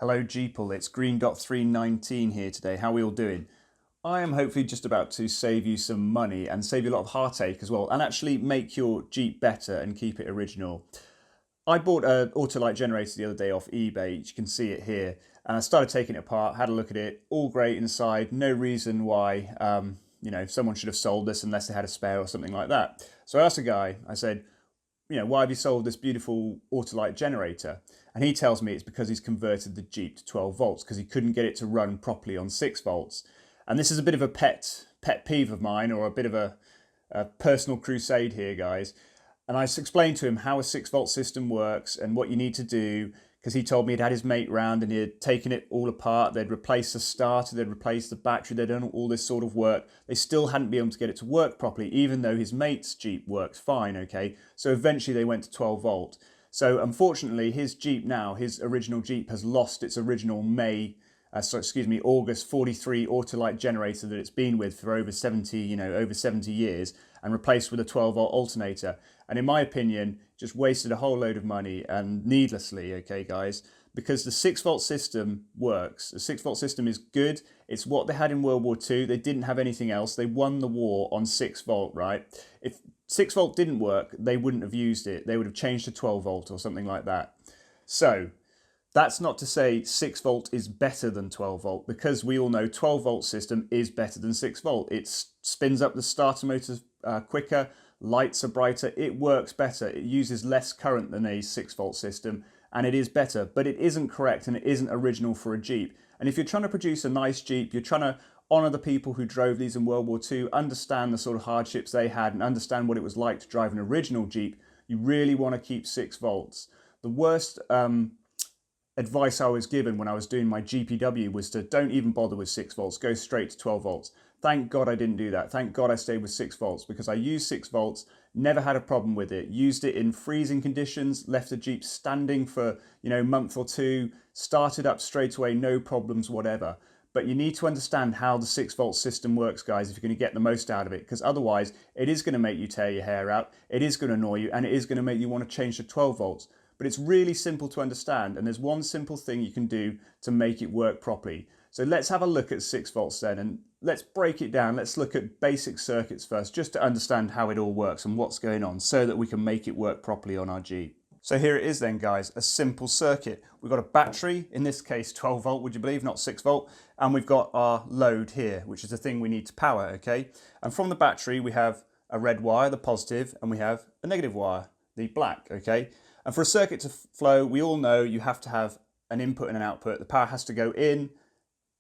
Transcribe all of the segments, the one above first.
Hello Jeeple, it's Green Dot 319 here today. How are we all doing? I am hopefully just about to save you some money and save you a lot of heartache as well, and actually make your Jeep better and keep it original. I bought an Autolite generator the other day off eBay. You can see it here, and I started taking it apart, had a look at it, all great inside, no reason why someone should have sold this unless they had a spare or something like that. So I asked a guy, I said, why have you sold this beautiful Autolite generator? And he tells me it's because he's converted the Jeep to 12 volts because he couldn't get it to run properly on 6 volts. And this is a bit of a pet peeve of mine, or a bit of a personal crusade here, guys. And I explained to him how a 6 volt system works and what you need to do, because he told me he'd had his mate round and he had taken it all apart. They'd replaced the starter, they'd replaced the battery, they'd done all this sort of work. They still hadn't been able to get it to work properly, even though his mate's Jeep works fine, okay? So eventually they went to 12 volt. So unfortunately, his Jeep now, his original Jeep, has lost its original August 43 Autolite generator that it's been with for over 70 years, and replaced with a 12 volt alternator. And in my opinion, just wasted a whole load of money, and needlessly, okay guys, because the 6 volt system works. The 6 volt system is good. It's what they had in World War II. They didn't have anything else. They won the war on 6 volt, right? If 6 volt didn't work, they wouldn't have used it. They would have changed to 12 volt or something like that. So that's not to say 6 volt is better than 12 volt, because we all know 12 volt system is better than 6 volt. It spins up the starter motor quicker, lights are brighter, it works better, it uses less current than a 6 volt system, and it is better, but it isn't correct and it isn't original for a Jeep. And if you're trying to produce a nice Jeep, you're trying to honour the people who drove these in World War II, understand the sort of hardships they had and understand what it was like to drive an original Jeep, you really want to keep 6 volts. The worst advice I was given when I was doing my GPW was to don't even bother with 6 volts, go straight to 12 volts. Thank God I didn't do that. Thank God I stayed with 6 volts, because I used 6 volts, never had a problem with it. Used it in freezing conditions, left the Jeep standing for, a month or two, started up straight away, no problems, whatever. But you need to understand how the 6 volt system works, guys, if you're going to get the most out of it, because otherwise it is going to make you tear your hair out, it is going to annoy you, and it is going to make you want to change to 12 volts. But it's really simple to understand, and there's one simple thing you can do to make it work properly. So let's have a look at 6 volts then, and let's break it down. Let's look at basic circuits first, just to understand how it all works and what's going on, so that we can make it work properly on our Jeep. So here it is then, guys, a simple circuit. We've got a battery, in this case 12 volt, would you believe, not 6 volt, and we've got our load here, which is the thing we need to power, okay? And from the battery we have a red wire, the positive, and we have a negative wire, the black, okay? And for a circuit to flow, we all know you have to have an input and an output. The power has to go in,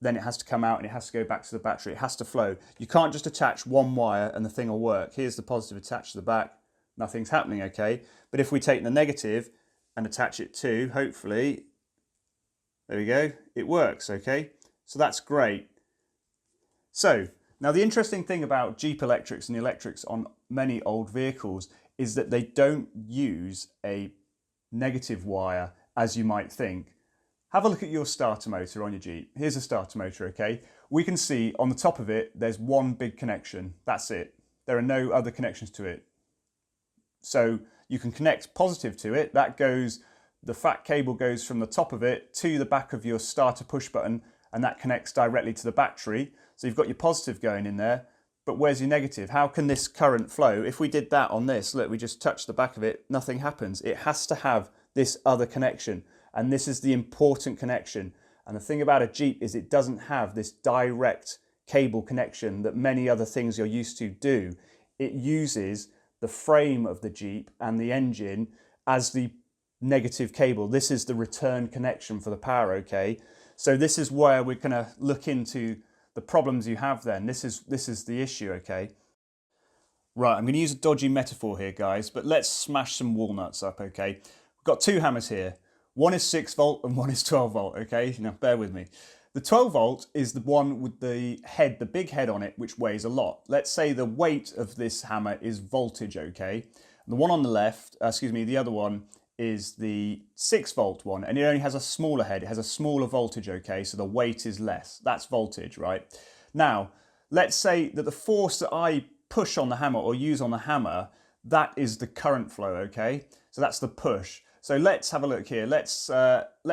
then it has to come out, and it has to go back to the battery. It has to flow. You can't just attach one wire and the thing will work. Here's the positive attached to the back. Nothing's happening, okay? But if we take the negative and attach it to, hopefully, there we go, it works, okay? So that's great. So, now the interesting thing about Jeep electrics and the electrics on many old vehicles is that they don't use a negative wire as you might think. Have a look at your starter motor on your Jeep. Here's a starter motor, okay? We can see on the top of it, there's one big connection. That's it. There are no other connections to it. So you can connect positive to it. That goes, the fat cable goes from the top of it to the back of your starter push button, and that connects directly to the battery. So you've got your positive going in there, but where's your negative? How can this current flow? If we did that on this, look, we just touch the back of it, nothing happens. It has to have this other connection, and this is the important connection. And the thing about a Jeep is it doesn't have this direct cable connection that many other things you're used to do. It uses the frame of the Jeep and the engine as the negative cable. This is the return connection for the power, okay? So this is where we're gonna look into the problems you have then. This is the issue, okay? Right, I'm gonna use a dodgy metaphor here, guys, but let's smash some walnuts up, okay? We've got two hammers here. One is 6 volt and one is 12 volt, okay? Now, bear with me. The 12 volt is the one with the head, the big head on it, which weighs a lot. Let's say the weight of this hammer is voltage, okay? The one on the left, the other one is the 6 volt one, and it only has a smaller head. It has a smaller voltage, okay? So the weight is less. That's voltage, right? Now, let's say that the force that I push on the hammer or use on the hammer, that is the current flow, okay? So that's the push. So let's have a look here. Let's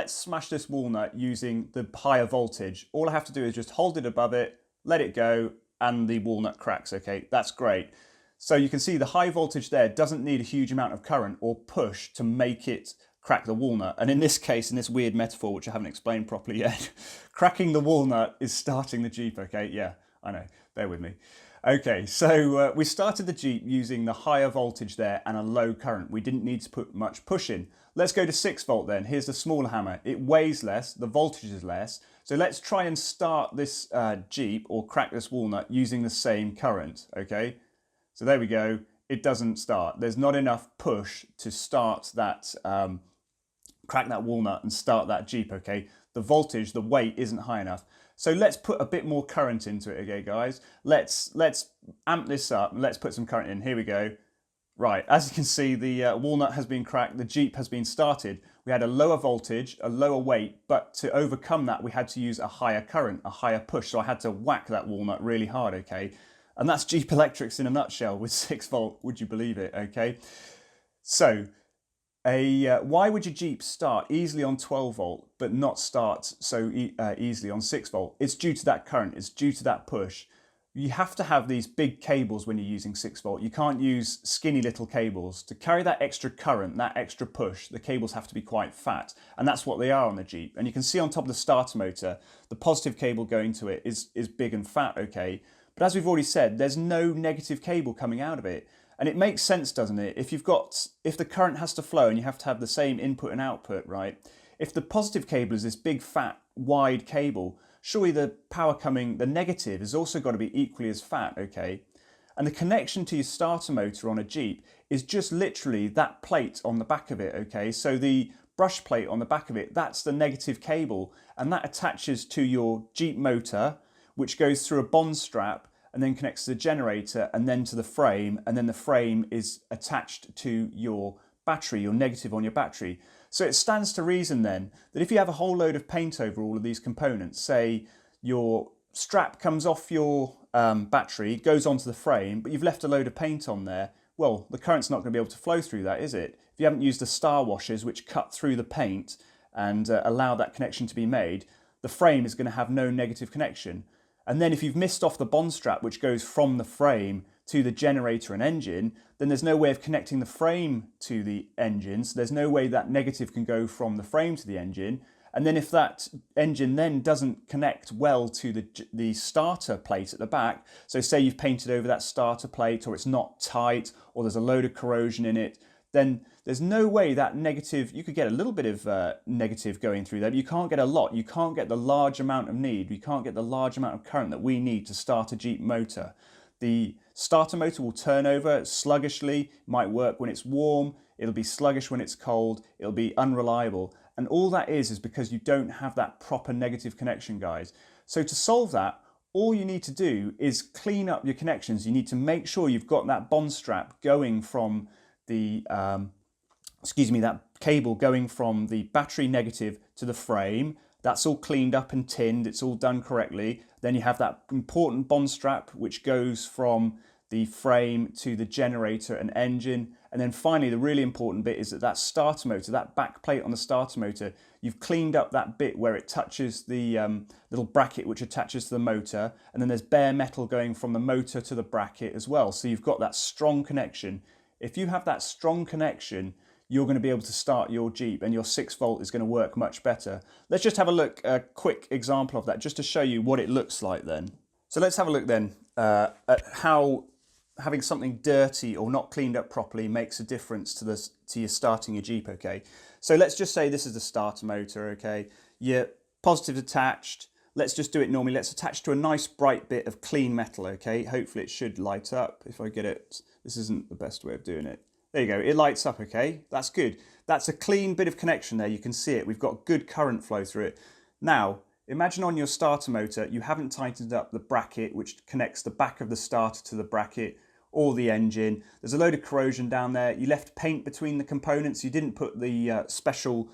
smash this walnut using the higher voltage. All I have to do is just hold it above it, let it go, and the walnut cracks, okay? That's great. So you can see the high voltage there doesn't need a huge amount of current or push to make it crack the walnut. And in this case, in this weird metaphor, which I haven't explained properly yet, cracking the walnut is starting the Jeep, okay? Yeah, I know, bear with me. Okay, so we started the Jeep using the higher voltage there and a low current. We didn't need to put much push in. Let's go to 6 volt then. Here's the smaller hammer. It weighs less, the voltage is less. So let's try and start this Jeep or crack this walnut using the same current, okay? So there we go. It doesn't start. There's not enough push to start that, crack that walnut and start that Jeep, okay? The voltage, the weight isn't high enough. So let's put a bit more current into it, okay, guys? Let's amp this up and let's put some current in. Here we go. Right, as you can see, the walnut has been cracked, the Jeep has been started. We had a lower voltage, a lower weight, but to overcome that, we had to use a higher current, a higher push. So I had to whack that walnut really hard, okay? And that's Jeep Electrics in a nutshell with 6 volt, would you believe it, okay? So, why would your Jeep start easily on 12 volt but not start so easily on 6 volt? It's due to that current, it's due to that push. You have to have these big cables when you're using 6 volt. You can't use skinny little cables. To carry that extra current, that extra push, the cables have to be quite fat. And that's what they are on the Jeep. And you can see on top of the starter motor, the positive cable going to it is big and fat, okay? But as we've already said, there's no negative cable coming out of it. And it makes sense, doesn't it? If the current has to flow and you have to have the same input and output, right? If the positive cable is this big, fat, wide cable, surely the power coming, the negative, has also got to be equally as fat, okay? And the connection to your starter motor on a Jeep is just literally that plate on the back of it, okay? So the brush plate on the back of it, that's the negative cable, and that attaches to your Jeep motor, which goes through a bond strap and then connects to the generator and then to the frame, and then the frame is attached to your battery, your negative on your battery. So it stands to reason then that if you have a whole load of paint over all of these components, say your strap comes off your battery, goes onto the frame, but you've left a load of paint on there, well, the current's not going to be able to flow through that, is it? If you haven't used the star washers which cut through the paint and allow that connection to be made, the frame is going to have no negative connection. And then if you've missed off the bond strap which goes from the frame to the generator and engine, then there's no way of connecting the frame to the engine. So there's no way that negative can go from the frame to the engine. And then if that engine then doesn't connect well to the starter plate at the back, so say you've painted over that starter plate or it's not tight or there's a load of corrosion in it, then there's no way that negative, you could get a little bit of negative going through there, but you can't get a lot. You can't get the large amount of need. You can't get the large amount of current that we need to start a Jeep motor. The starter motor will turn over sluggishly, might work when it's warm, it'll be sluggish when it's cold, it'll be unreliable. And all that is because you don't have that proper negative connection, guys. So to solve that, all you need to do is clean up your connections. You need to make sure you've got that bond strap going from the, that cable going from the battery negative to the frame. That's all cleaned up and tinned, it's all done correctly. Then you have that important bond strap which goes from the frame to the generator and engine. And then finally, the really important bit is that starter motor, that back plate on the starter motor, you've cleaned up that bit where it touches the little bracket which attaches to the motor. And then there's bare metal going from the motor to the bracket as well. So you've got that strong connection. If you have that strong connection, you're going to be able to start your Jeep and your 6 volt is going to work much better. Let's just have a quick example of that just to show you what it looks like then. So let's have a look then at how having something dirty or not cleaned up properly makes a difference to your starting your Jeep, okay? So let's just say this is the starter motor, okay? Your positive's attached. Let's just do it normally. Let's attach to a nice bright bit of clean metal, okay? Hopefully it should light up if I get it. This isn't the best way of doing it. There you go, it lights up, okay? That's good. That's a clean bit of connection there, you can see it. We've got good current flow through it. Now, imagine on your starter motor, you haven't tightened up the bracket which connects the back of the starter to the bracket or the engine. There's a load of corrosion down there. You left paint between the components. You didn't put the special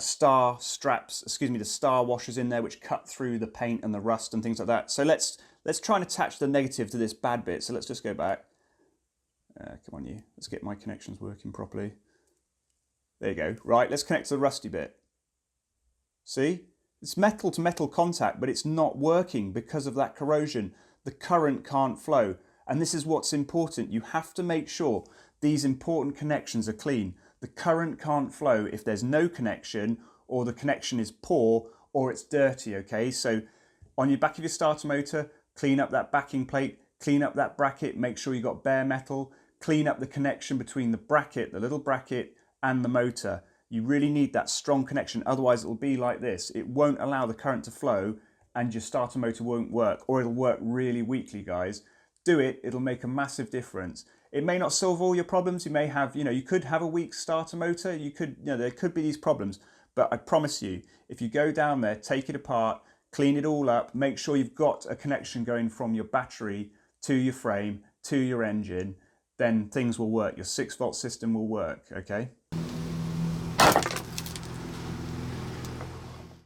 star straps, the star washers in there which cut through the paint and the rust and things like that. So let's try and attach the negative to this bad bit. So let's just go back. Come on you, let's get my connections working properly. There you go. Right, let's connect to the rusty bit. See? It's metal to metal contact, but it's not working because of that corrosion. The current can't flow. And this is what's important. You have to make sure these important connections are clean. The current can't flow if there's no connection, or the connection is poor, or it's dirty, okay? So on your back of your starter motor, clean up that backing plate, clean up that bracket, make sure you got bare metal, clean up the connection between the bracket, the little bracket, and the motor. You really need that strong connection, otherwise it will be like this. It won't allow the current to flow and your starter motor won't work, or it'll work really weakly, guys. Do it, it'll make a massive difference. It may not solve all your problems. You may have, you could have a weak starter motor. There could be these problems, but I promise you, if you go down there, take it apart, clean it all up, make sure you've got a connection going from your battery to your frame, to your engine, then things will work. Your 6-volt system will work, okay?